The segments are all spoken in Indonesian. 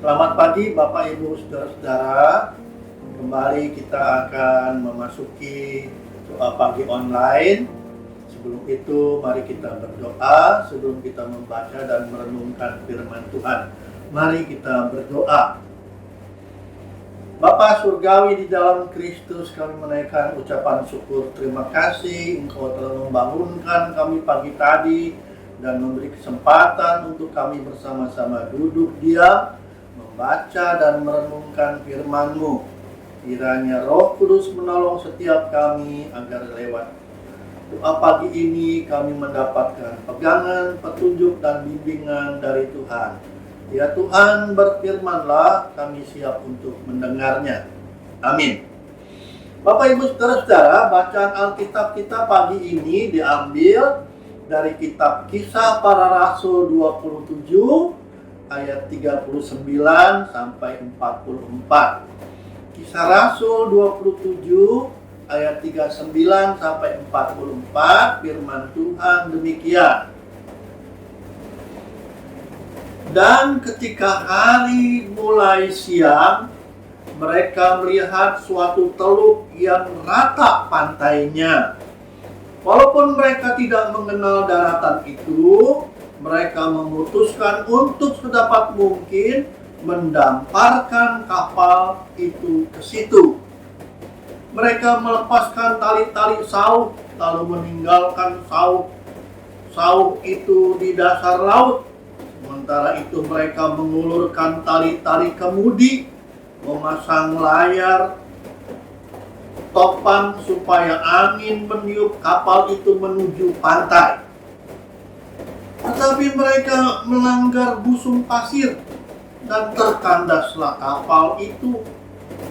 Selamat pagi Bapak Ibu Saudara-saudara. Kembali kita akan memasuki doa pagi online. Sebelum itu mari kita berdoa sebelum kita membaca dan merenungkan firman Tuhan. Mari kita berdoa. Bapa Surgawi di dalam Kristus, kami menaikkan ucapan syukur terima kasih Engkau telah membangunkan kami pagi tadi dan memberi kesempatan untuk kami bersama-sama duduk diam membaca dan merenungkan firman-Mu. Kiranya Roh Kudus menolong setiap kami agar lewat doa pagi ini kami mendapatkan pegangan, petunjuk dan bimbingan dari Tuhan. Ya Tuhan, berfirman-Lah, kami siap untuk mendengarnya. Amin. Bapak Ibu Saudara-saudara, bacaan Alkitab kita pagi ini diambil dari kitab Kisah Para Rasul 27 ayat 39 sampai 44. Kisah Rasul 27 ayat 39 sampai 44, firman Tuhan demikian. Dan ketika hari mulai siang, mereka melihat suatu teluk yang rata pantainya. Walaupun mereka tidak mengenal daratan itu, mereka memutuskan untuk sedapat mungkin mendamparkan kapal itu ke situ. Mereka melepaskan tali-tali sauk, lalu meninggalkan sauk itu di dasar laut. Sementara itu mereka mengulurkan tali-tali kemudi, memasang layar topan supaya angin meniup kapal itu menuju pantai. Tetapi mereka melanggar busung pasir dan terkandaslah kapal itu.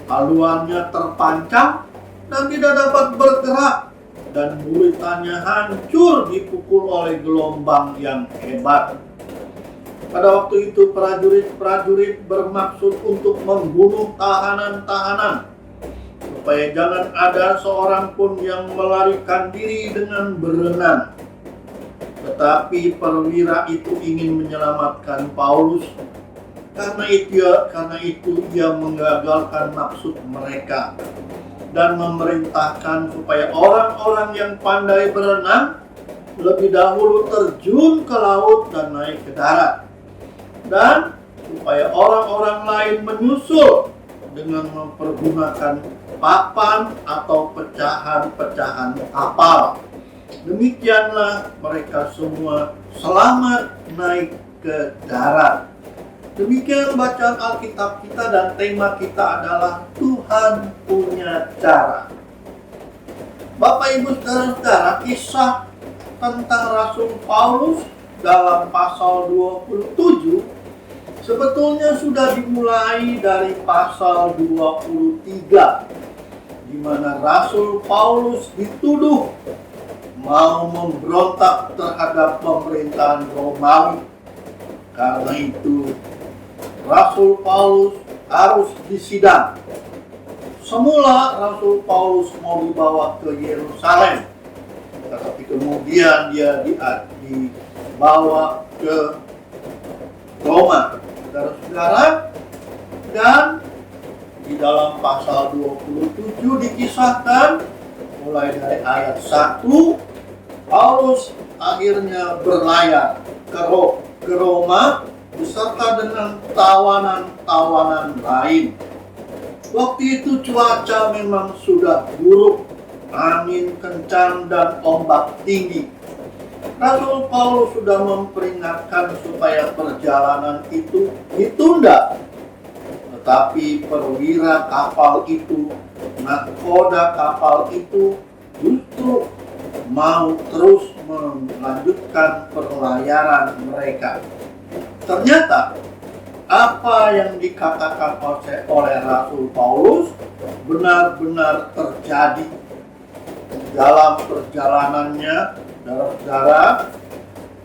Haluannya terpancang dan tidak dapat bergerak, dan buritannya hancur dipukul oleh gelombang yang hebat. Pada waktu itu prajurit-prajurit bermaksud untuk membunuh tahanan-tahanan, supaya jangan ada seorang pun yang melarikan diri dengan berenang. Tetapi perwira itu ingin menyelamatkan Paulus. Karena itu ia menggagalkan maksud mereka dan memerintahkan supaya orang-orang yang pandai berenang lebih dahulu terjun ke laut dan naik ke darat, dan supaya orang-orang lain menyusul dengan mempergunakan papan atau pecahan-pecahan kapal. Demikianlah mereka semua selamat naik ke darat. Demikian bacaan Alkitab kita, dan tema kita adalah Tuhan punya cara. Bapak Ibu Saudara-saudara, kisah tentang Rasul Paulus dalam pasal 27 sebetulnya sudah dimulai dari pasal 23, di mana Rasul Paulus dituduh mau memberontak terhadap pemerintahan Romawi. Karena itu Rasul Paulus harus disidang. Semula Rasul Paulus mau dibawa ke Yerusalem, tetapi kemudian dia dibawa ke Roma, saudara-saudara. Dan di dalam pasal 27 dikisahkan mulai dari ayat 1, Paulus akhirnya berlayar ke Roma beserta dengan tawanan-tawanan lain. Waktu itu cuaca memang sudah buruk, angin kencang dan ombak tinggi. Rasul Paulus sudah memperingatkan supaya perjalanan itu ditunda. Tetapi perwira kapal itu, nahkoda kapal itu, justru mau terus melanjutkan perlayaran mereka. Ternyata apa yang dikatakan oleh Rasul Paulus benar-benar terjadi. Dalam perjalanannya, saudara-saudara,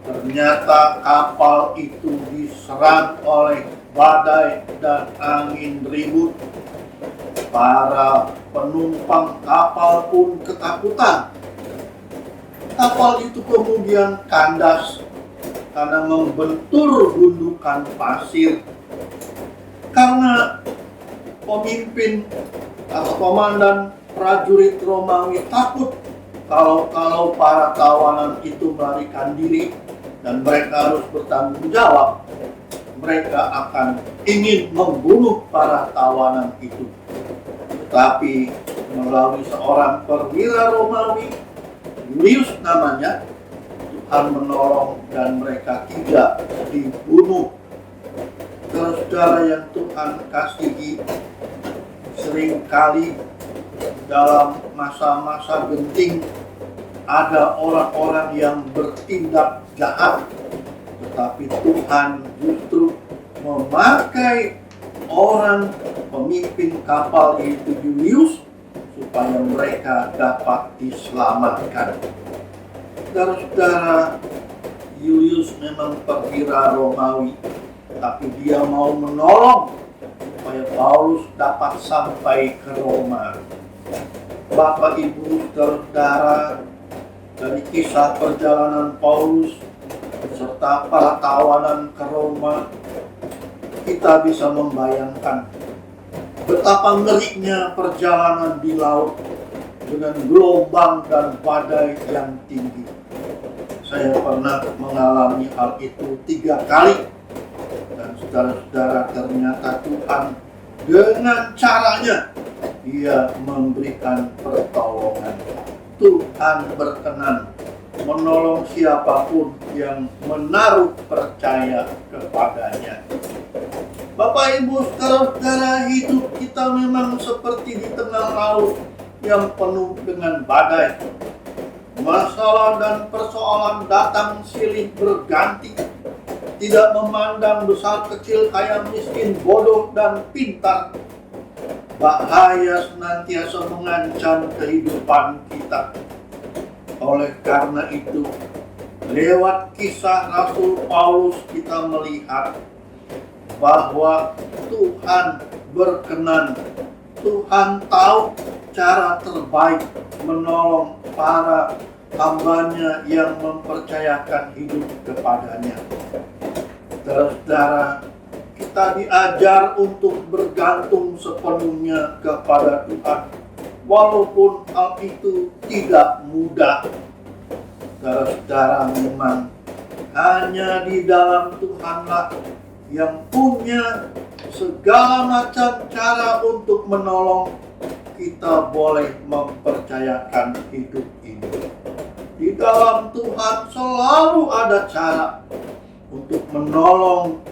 ternyata kapal itu diserang oleh badai dan angin ribut. Para penumpang kapal pun ketakutan. Kapal itu kemudian kandas karena membentur gundukan pasir. karena pemimpin atau komandan prajurit Romawi takut kalau para tawanan itu melarikan diri dan mereka harus bertanggung jawab, mereka akan ingin membunuh para tawanan itu. Tetapi melalui seorang perwira Romawi, Julius namanya, Tuhan menolong dan mereka tidak dibunuh. Saudara yang Tuhan kasihi, seringkali dalam masa-masa genting ada orang-orang yang bertindak jahat, tetapi Tuhan justru memakai orang pemimpin kapal itu Julius supaya mereka dapat diselamatkan. Saudara-saudara, Julius memang perwira Romawi, tapi dia mau menolong supaya Paulus dapat sampai ke Roma. Bapak Ibu saudara, dari kisah perjalanan Paulus serta para tawanan ke Roma, kita bisa membayangkan betapa ngerinya perjalanan di laut dengan gelombang dan badai yang tinggi. Saya pernah mengalami hal itu 3 kali. Dan saudara-saudara, ternyata Tuhan dengan caranya Dia memberikan pertolongan. Tuhan berkenan menolong siapapun yang menaruh percaya kepadanya. Bapak Ibu saudara-saudara, hidup kita memang seperti di tengah laut yang penuh dengan badai. Masalah dan persoalan datang silih berganti, tidak memandang besar kecil, kaya miskin, bodoh dan pintar. Bahaya senantiasa mengancam kehidupan kita. Oleh karena itu, lewat kisah Rasul Paulus kita melihat bahwa Tuhan berkenan, Tuhan tahu cara terbaik menolong para hambanya yang mempercayakan hidup kepadanya. Saudara, kita diajar untuk bergantung sepenuhnya kepada Tuhan, walaupun hal itu tidak mudah. Saudara, memang hanya di dalam Tuhanlah yang punya segala macam cara untuk menolong kita boleh mempercayakan hidup ini. Di dalam Tuhan selalu ada cara untuk menolong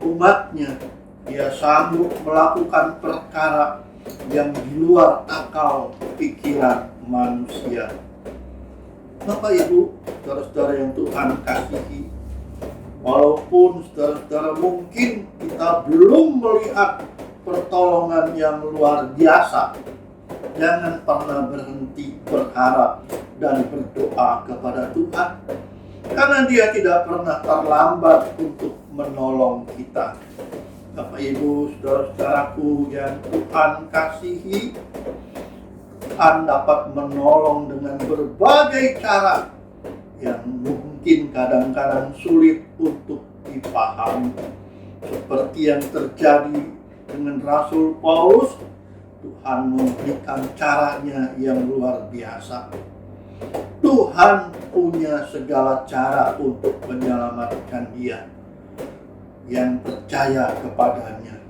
umatnya. Dia sanggup melakukan perkara yang di luar akal pikiran manusia. Bapak Ibu, saudara-saudara yang Tuhan kasihi, walaupun saudara-saudara mungkin kita belum melihat pertolongan yang luar biasa, jangan pernah berhenti berharap dan berdoa kepada Tuhan, karena Dia tidak pernah terlambat untuk menolong kita. Bapak Ibu, saudara-saudaraku yang Tuhan kasihi, Tuhan dapat menolong dengan berbagai cara yang mungkin kadang-kadang sulit untuk dipahami. Seperti yang terjadi dengan Rasul Paulus, Tuhan memberikan caranya yang luar biasa. Tuhan punya segala cara untuk menyelamatkan dia yang percaya kepadanya.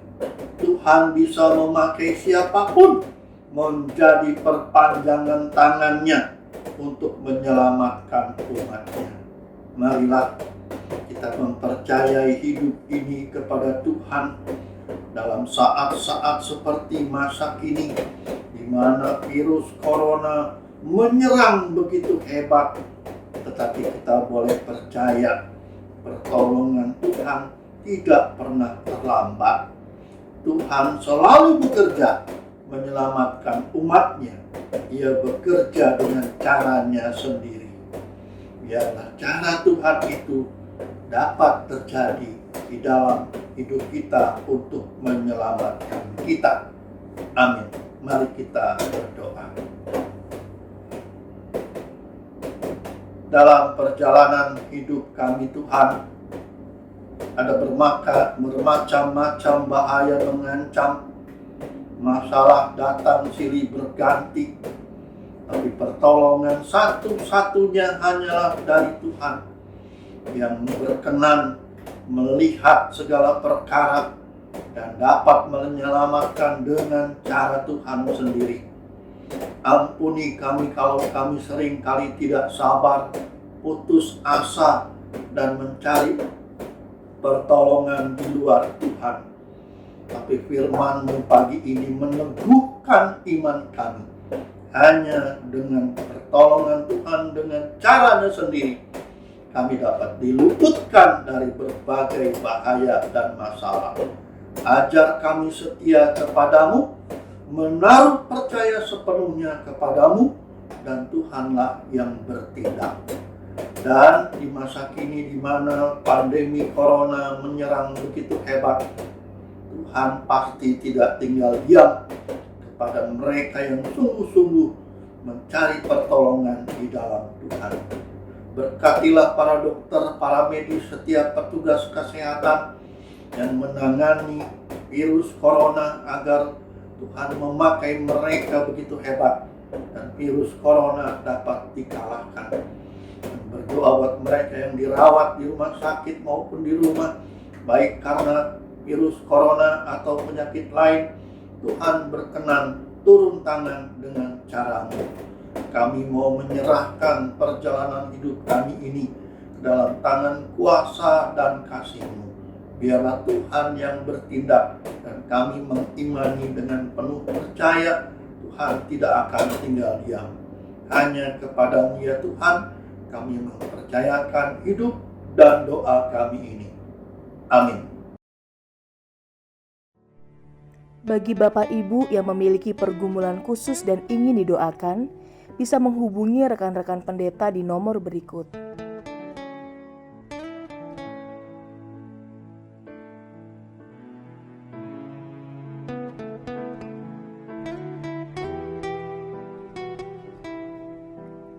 Tuhan bisa memakai siapapun menjadi perpanjangan tangannya untuk menyelamatkan umatnya. Marilah kita mempercayai hidup ini kepada Tuhan dalam saat-saat seperti masa kini, di mana virus corona menyerang begitu hebat, tetapi kita boleh percaya pertolongan Tuhan tidak pernah terlambat. Tuhan selalu bekerja menyelamatkan umatnya. Ia bekerja dengan caranya sendiri. Biarlah cara Tuhan itu dapat terjadi di dalam hidup kita untuk menyelamatkan kita. Amin. Mari kita berdoa. Dalam perjalanan hidup kami Tuhan, Ada bermacam-macam bahaya mengancam, masalah datang silih berganti, tapi pertolongan satu-satunya hanyalah dari Tuhan yang berkenan melihat segala perkara dan dapat menyelamatkan dengan cara Tuhan sendiri. Ampuni kami kalau kami sering kali tidak sabar, putus asa, dan mencari pertolongan di luar Tuhan. Tapi firman-Mu pagi ini meneguhkan iman kami. Hanya dengan pertolongan Tuhan, dengan caranya sendiri, kami dapat diluputkan dari berbagai bahaya dan masalah. Ajar kami setia kepadamu, menaruh percaya sepenuhnya kepadamu, dan Tuhanlah yang bertindak. Dan di masa kini di mana pandemi corona menyerang begitu hebat, Tuhan pasti tidak tinggal diam kepada mereka yang sungguh-sungguh mencari pertolongan di dalam Tuhan. Berkatilah para dokter, para medis, setiap petugas kesehatan yang menangani virus corona agar Tuhan memakai mereka begitu hebat dan virus corona dapat dikalahkan. Dan berdoa buat mereka yang dirawat di rumah sakit maupun di rumah, baik karena virus corona atau penyakit lain, Tuhan berkenan turun tangan dengan cara-Mu. Kami mau menyerahkan perjalanan hidup kami ini ke dalam tangan kuasa dan kasih-Mu. Biarlah Tuhan yang bertindak dan kami mengimani dengan penuh percaya Tuhan tidak akan tinggal diam. Hanya kepada-Mu ya Tuhan kami mempercayakan hidup dan doa kami ini. Amin. Bagi Bapak Ibu yang memiliki pergumulan khusus dan ingin didoakan, bisa menghubungi rekan-rekan pendeta di nomor berikut.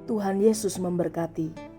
Tuhan Yesus memberkati.